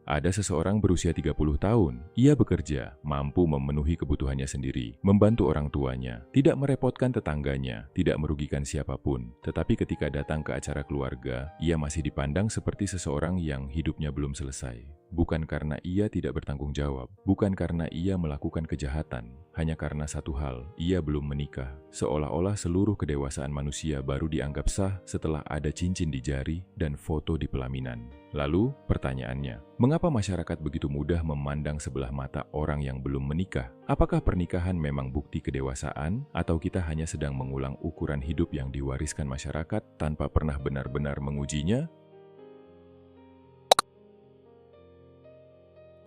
Ada seseorang berusia 30 tahun. Ia bekerja, mampu memenuhi kebutuhannya sendiri, membantu orang tuanya, tidak merepotkan tetangganya, tidak merugikan siapapun. Tetapi ketika datang ke acara keluarga, ia masih dipandang seperti seseorang yang hidupnya belum selesai. Bukan karena ia tidak bertanggung jawab, bukan karena ia melakukan kejahatan, hanya karena satu hal, ia belum menikah. Seolah-olah seluruh kedewasaan manusia baru dianggap sah setelah ada cincin di jari dan foto di pelaminan. Lalu, pertanyaannya, mengapa masyarakat begitu mudah memandang sebelah mata orang yang belum menikah? Apakah pernikahan memang bukti kedewasaan, atau kita hanya sedang mengulang ukuran hidup yang diwariskan masyarakat tanpa pernah benar-benar mengujinya?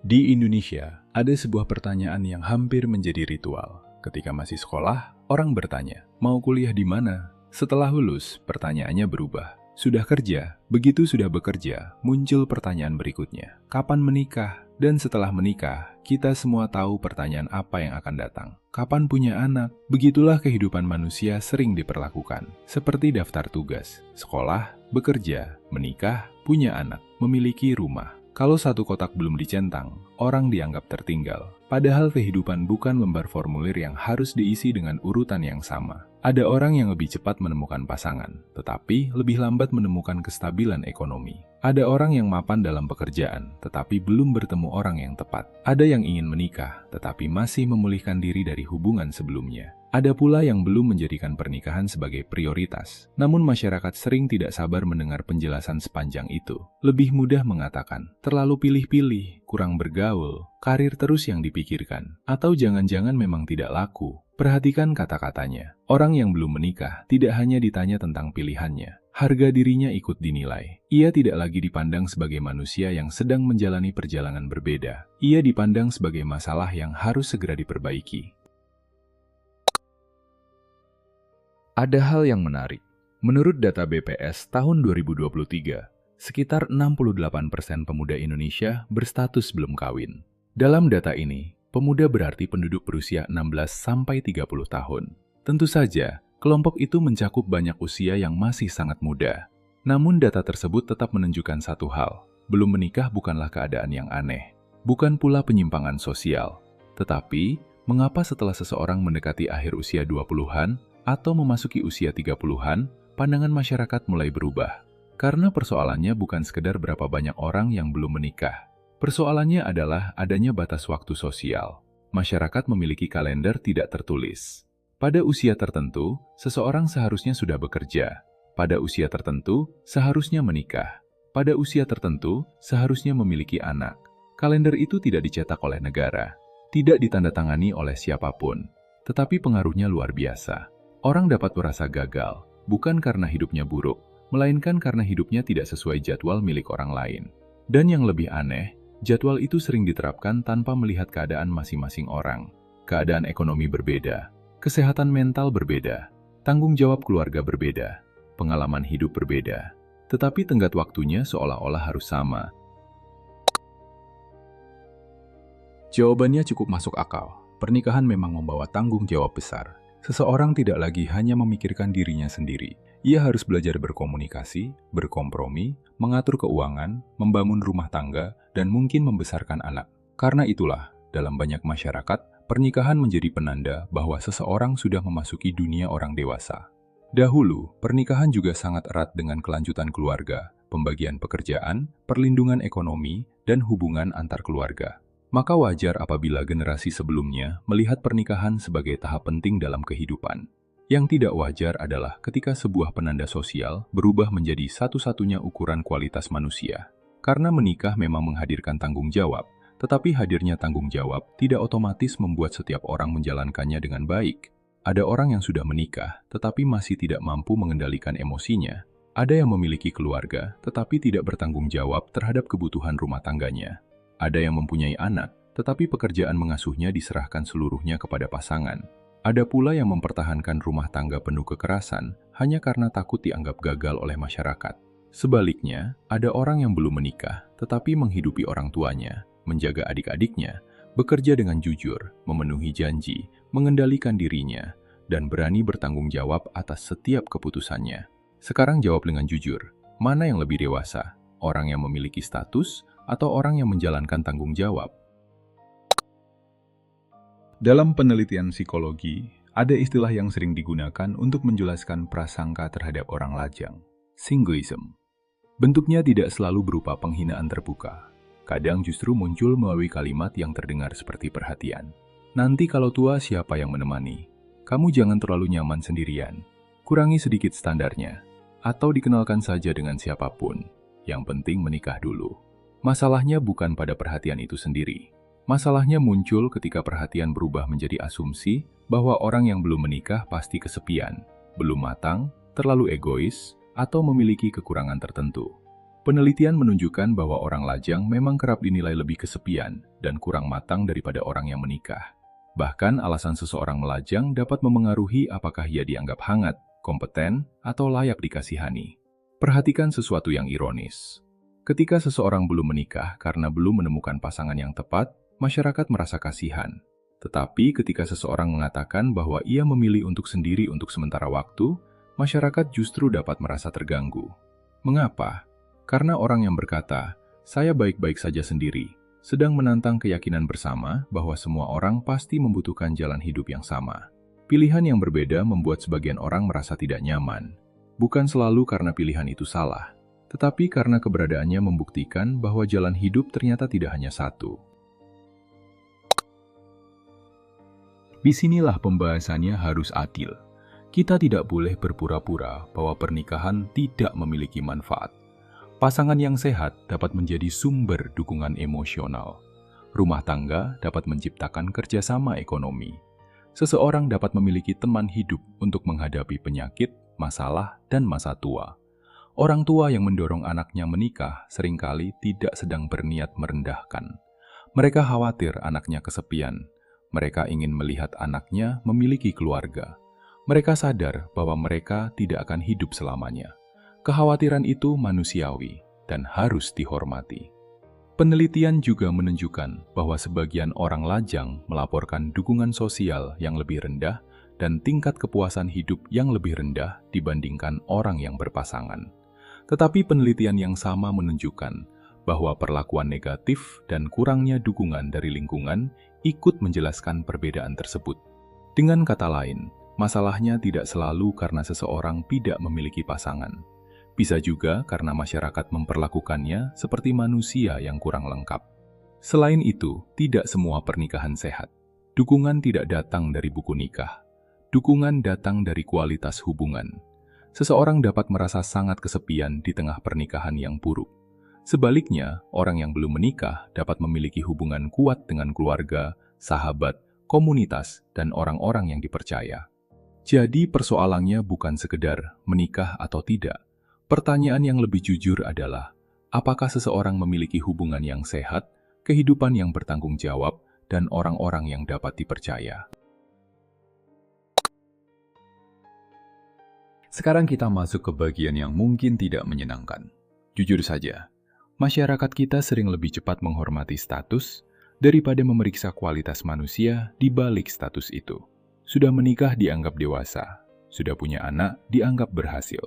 Di Indonesia, ada sebuah pertanyaan yang hampir menjadi ritual. Ketika masih sekolah, orang bertanya, mau kuliah di mana? Setelah lulus, pertanyaannya berubah. Sudah kerja? Begitu sudah bekerja, muncul pertanyaan berikutnya. Kapan menikah? Dan setelah menikah, kita semua tahu pertanyaan apa yang akan datang. Kapan punya anak? Begitulah kehidupan manusia sering diperlakukan. Seperti daftar tugas, sekolah, bekerja, menikah, punya anak, memiliki rumah. Kalau satu kotak belum dicentang, orang dianggap tertinggal. Padahal kehidupan bukan lembar formulir yang harus diisi dengan urutan yang sama. Ada orang yang lebih cepat menemukan pasangan, tetapi lebih lambat menemukan kestabilan ekonomi. Ada orang yang mapan dalam pekerjaan, tetapi belum bertemu orang yang tepat. Ada yang ingin menikah, tetapi masih memulihkan diri dari hubungan sebelumnya. Ada pula yang belum menjadikan pernikahan sebagai prioritas. Namun masyarakat sering tidak sabar mendengar penjelasan sepanjang itu. Lebih mudah mengatakan, terlalu pilih-pilih, kurang bergaul, karir terus yang dipikirkan, atau jangan-jangan memang tidak laku. Perhatikan kata-katanya. Orang yang belum menikah tidak hanya ditanya tentang pilihannya. Harga dirinya ikut dinilai. Ia tidak lagi dipandang sebagai manusia yang sedang menjalani perjalanan berbeda. Ia dipandang sebagai masalah yang harus segera diperbaiki. Ada hal yang menarik. Menurut data BPS tahun 2023, sekitar 68% pemuda Indonesia berstatus belum kawin. Dalam data ini, pemuda berarti penduduk berusia 16-30 tahun. Tentu saja, kelompok itu mencakup banyak usia yang masih sangat muda. Namun data tersebut tetap menunjukkan satu hal. Belum menikah bukanlah keadaan yang aneh. Bukan pula penyimpangan sosial. Tetapi, mengapa setelah seseorang mendekati akhir usia 20-an atau memasuki usia 30-an, pandangan masyarakat mulai berubah. Karena persoalannya bukan sekedar berapa banyak orang yang belum menikah. Persoalannya adalah adanya batas waktu sosial. Masyarakat memiliki kalender tidak tertulis. Pada usia tertentu, seseorang seharusnya sudah bekerja. Pada usia tertentu, seharusnya menikah. Pada usia tertentu, seharusnya memiliki anak. Kalender itu tidak dicetak oleh negara, tidak ditandatangani oleh siapapun, tetapi pengaruhnya luar biasa. Orang dapat merasa gagal, bukan karena hidupnya buruk, melainkan karena hidupnya tidak sesuai jadwal milik orang lain. Dan yang lebih aneh, jadwal itu sering diterapkan tanpa melihat keadaan masing-masing orang. Keadaan ekonomi berbeda, kesehatan mental berbeda, tanggung jawab keluarga berbeda, pengalaman hidup berbeda. Tetapi tenggat waktunya seolah-olah harus sama. Jawabannya cukup masuk akal. Pernikahan memang membawa tanggung jawab besar. Seseorang tidak lagi hanya memikirkan dirinya sendiri. Ia harus belajar berkomunikasi, berkompromi, mengatur keuangan, membangun rumah tangga, dan mungkin membesarkan anak. Karena itulah, dalam banyak masyarakat, pernikahan menjadi penanda bahwa seseorang sudah memasuki dunia orang dewasa. Dahulu, pernikahan juga sangat erat dengan kelanjutan keluarga, pembagian pekerjaan, perlindungan ekonomi, dan hubungan antar keluarga. Maka wajar apabila generasi sebelumnya melihat pernikahan sebagai tahap penting dalam kehidupan. Yang tidak wajar adalah ketika sebuah penanda sosial berubah menjadi satu-satunya ukuran kualitas manusia. Karena menikah memang menghadirkan tanggung jawab, tetapi hadirnya tanggung jawab tidak otomatis membuat setiap orang menjalankannya dengan baik. Ada orang yang sudah menikah, tetapi masih tidak mampu mengendalikan emosinya. Ada yang memiliki keluarga, tetapi tidak bertanggung jawab terhadap kebutuhan rumah tangganya. Ada yang mempunyai anak, tetapi pekerjaan mengasuhnya diserahkan seluruhnya kepada pasangan. Ada pula yang mempertahankan rumah tangga penuh kekerasan hanya karena takut dianggap gagal oleh masyarakat. Sebaliknya, ada orang yang belum menikah, tetapi menghidupi orang tuanya, menjaga adik-adiknya, bekerja dengan jujur, memenuhi janji, mengendalikan dirinya, dan berani bertanggung jawab atas setiap keputusannya. Sekarang jawab dengan jujur, mana yang lebih dewasa? orang yang memiliki status, atau orang yang menjalankan tanggung jawab. Dalam penelitian psikologi, ada istilah yang sering digunakan untuk menjelaskan prasangka terhadap orang lajang, singoism. Bentuknya tidak selalu berupa penghinaan terbuka. Kadang justru muncul melalui kalimat yang terdengar seperti perhatian. Nanti kalau tua siapa yang menemani? Kamu jangan terlalu nyaman sendirian. Kurangi sedikit standarnya. Atau dikenalkan saja dengan siapapun. Yang penting menikah dulu. Masalahnya bukan pada perhatian itu sendiri. Masalahnya muncul ketika perhatian berubah menjadi asumsi bahwa orang yang belum menikah pasti kesepian, belum matang, terlalu egois, atau memiliki kekurangan tertentu. Penelitian menunjukkan bahwa orang lajang memang kerap dinilai lebih kesepian dan kurang matang daripada orang yang menikah. Bahkan alasan seseorang melajang dapat memengaruhi apakah ia dianggap hangat, kompeten, atau layak dikasihani. Perhatikan sesuatu yang ironis. Ketika seseorang belum menikah karena belum menemukan pasangan yang tepat, masyarakat merasa kasihan. Tetapi ketika seseorang mengatakan bahwa ia memilih untuk sendiri untuk sementara waktu, masyarakat justru dapat merasa terganggu. Mengapa? Karena orang yang berkata, "Saya baik-baik saja sendiri," sedang menantang keyakinan bersama bahwa semua orang pasti membutuhkan jalan hidup yang sama. Pilihan yang berbeda membuat sebagian orang merasa tidak nyaman. Bukan selalu karena pilihan itu salah, tetapi karena keberadaannya membuktikan bahwa jalan hidup ternyata tidak hanya satu. Disinilah pembahasannya harus adil. Kita tidak boleh berpura-pura bahwa pernikahan tidak memiliki manfaat. Pasangan yang sehat dapat menjadi sumber dukungan emosional. Rumah tangga dapat menciptakan kerjasama ekonomi. Seseorang dapat memiliki teman hidup untuk menghadapi penyakit, masalah, dan masa tua. Orang tua yang mendorong anaknya menikah seringkali tidak sedang berniat merendahkan. Mereka khawatir anaknya kesepian. Mereka ingin melihat anaknya memiliki keluarga. Mereka sadar bahwa mereka tidak akan hidup selamanya. Kekhawatiran itu manusiawi dan harus dihormati. Penelitian juga menunjukkan bahwa sebagian orang lajang melaporkan dukungan sosial yang lebih rendah dan tingkat kepuasan hidup yang lebih rendah dibandingkan orang yang berpasangan. Tetapi penelitian yang sama menunjukkan bahwa perlakuan negatif dan kurangnya dukungan dari lingkungan ikut menjelaskan perbedaan tersebut. Dengan kata lain, masalahnya tidak selalu karena seseorang tidak memiliki pasangan. Bisa juga karena masyarakat memperlakukannya seperti manusia yang kurang lengkap. Selain itu, tidak semua pernikahan sehat. Dukungan tidak datang dari buku nikah. Dukungan datang dari kualitas hubungan. Seseorang dapat merasa sangat kesepian di tengah pernikahan yang buruk. Sebaliknya, orang yang belum menikah dapat memiliki hubungan kuat dengan keluarga, sahabat, komunitas, dan orang-orang yang dipercaya. Jadi persoalannya bukan sekedar menikah atau tidak. Pertanyaan yang lebih jujur adalah, apakah seseorang memiliki hubungan yang sehat, kehidupan yang bertanggung jawab, dan orang-orang yang dapat dipercaya? Sekarang kita masuk ke bagian yang mungkin tidak menyenangkan. Jujur saja, masyarakat kita sering lebih cepat menghormati status daripada memeriksa kualitas manusia di balik status itu. Sudah menikah dianggap dewasa, sudah punya anak dianggap berhasil,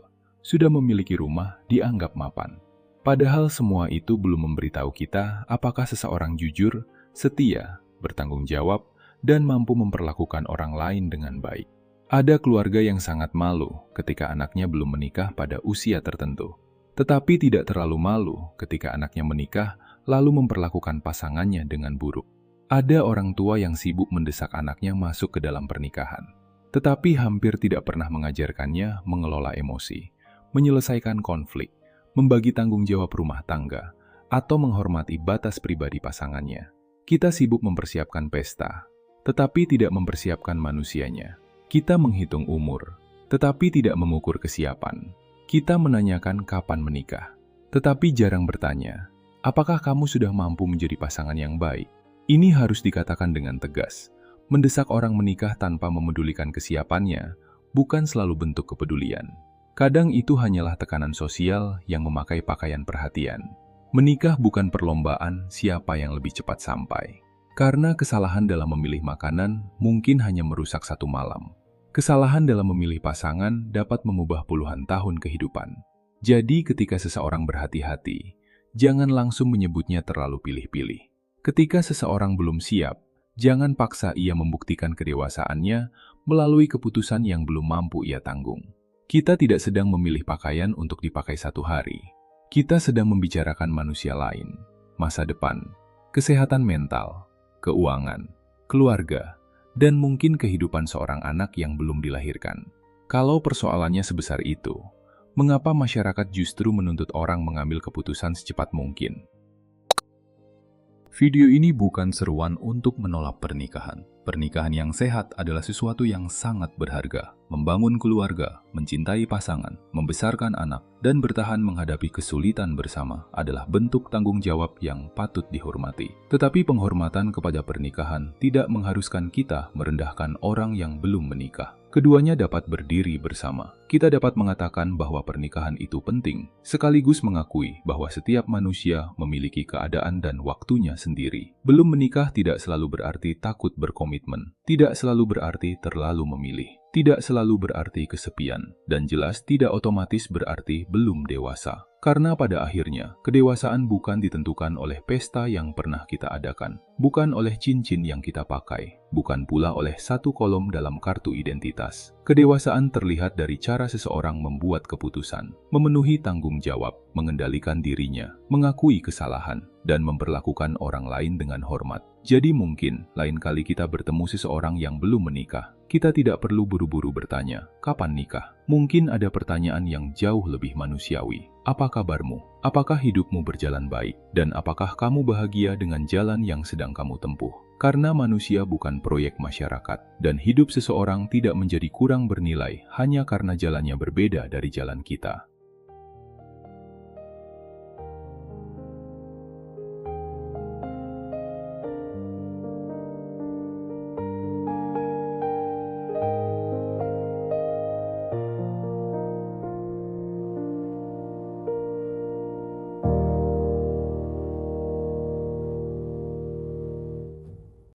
sudah memiliki rumah dianggap mapan. Padahal semua itu belum memberitahu kita apakah seseorang jujur, setia, bertanggung jawab, dan mampu memperlakukan orang lain dengan baik. Ada keluarga yang sangat malu ketika anaknya belum menikah pada usia tertentu, tetapi tidak terlalu malu ketika anaknya menikah lalu memperlakukan pasangannya dengan buruk. Ada orang tua yang sibuk mendesak anaknya masuk ke dalam pernikahan, tetapi hampir tidak pernah mengajarkannya mengelola emosi, menyelesaikan konflik, membagi tanggung jawab rumah tangga, atau menghormati batas pribadi pasangannya. Kita sibuk mempersiapkan pesta, tetapi tidak mempersiapkan manusianya. Kita menghitung umur, tetapi tidak mengukur kesiapan. Kita menanyakan kapan menikah, tetapi jarang bertanya, apakah kamu sudah mampu menjadi pasangan yang baik? Ini harus dikatakan dengan tegas. Mendesak orang menikah tanpa memedulikan kesiapannya bukan selalu bentuk kepedulian. Kadang itu hanyalah tekanan sosial yang memakai pakaian perhatian. Menikah bukan perlombaan siapa yang lebih cepat sampai. Karena kesalahan dalam memilih makanan mungkin hanya merusak satu malam. Kesalahan dalam memilih pasangan dapat mengubah puluhan tahun kehidupan. Jadi ketika seseorang berhati-hati, jangan langsung menyebutnya terlalu pilih-pilih. Ketika seseorang belum siap, jangan paksa ia membuktikan kedewasaannya melalui keputusan yang belum mampu ia tanggung. Kita tidak sedang memilih pakaian untuk dipakai satu hari. Kita sedang membicarakan manusia lain, masa depan, kesehatan mental, keuangan, keluarga, dan mungkin kehidupan seorang anak yang belum dilahirkan. Kalau persoalannya sebesar itu, mengapa masyarakat justru menuntut orang mengambil keputusan secepat mungkin? Video ini bukan seruan untuk menolak pernikahan. Pernikahan yang sehat adalah sesuatu yang sangat berharga. Membangun keluarga, mencintai pasangan, membesarkan anak, dan bertahan menghadapi kesulitan bersama adalah bentuk tanggung jawab yang patut dihormati. Tetapi penghormatan kepada pernikahan tidak mengharuskan kita merendahkan orang yang belum menikah. Keduanya dapat berdiri bersama. Kita dapat mengatakan bahwa pernikahan itu penting, sekaligus mengakui bahwa setiap manusia memiliki keadaan dan waktunya sendiri. Belum menikah tidak selalu berarti takut berkomitmen, tidak selalu berarti terlalu memilih, tidak selalu berarti kesepian, dan jelas tidak otomatis berarti belum dewasa. Karena pada akhirnya, kedewasaan bukan ditentukan oleh pesta yang pernah kita adakan, bukan oleh cincin yang kita pakai, bukan pula oleh satu kolom dalam kartu identitas. Kedewasaan terlihat dari cara seseorang membuat keputusan, memenuhi tanggung jawab, mengendalikan dirinya, mengakui kesalahan, dan memperlakukan orang lain dengan hormat. Jadi mungkin, lain kali kita bertemu seseorang yang belum menikah, kita tidak perlu buru-buru bertanya, kapan nikah? Mungkin ada pertanyaan yang jauh lebih manusiawi. Apa kabarmu? Apakah hidupmu berjalan baik? Dan apakah kamu bahagia dengan jalan yang sedang kamu tempuh? Karena manusia bukan proyek masyarakat, dan hidup seseorang tidak menjadi kurang bernilai hanya karena jalannya berbeda dari jalan kita.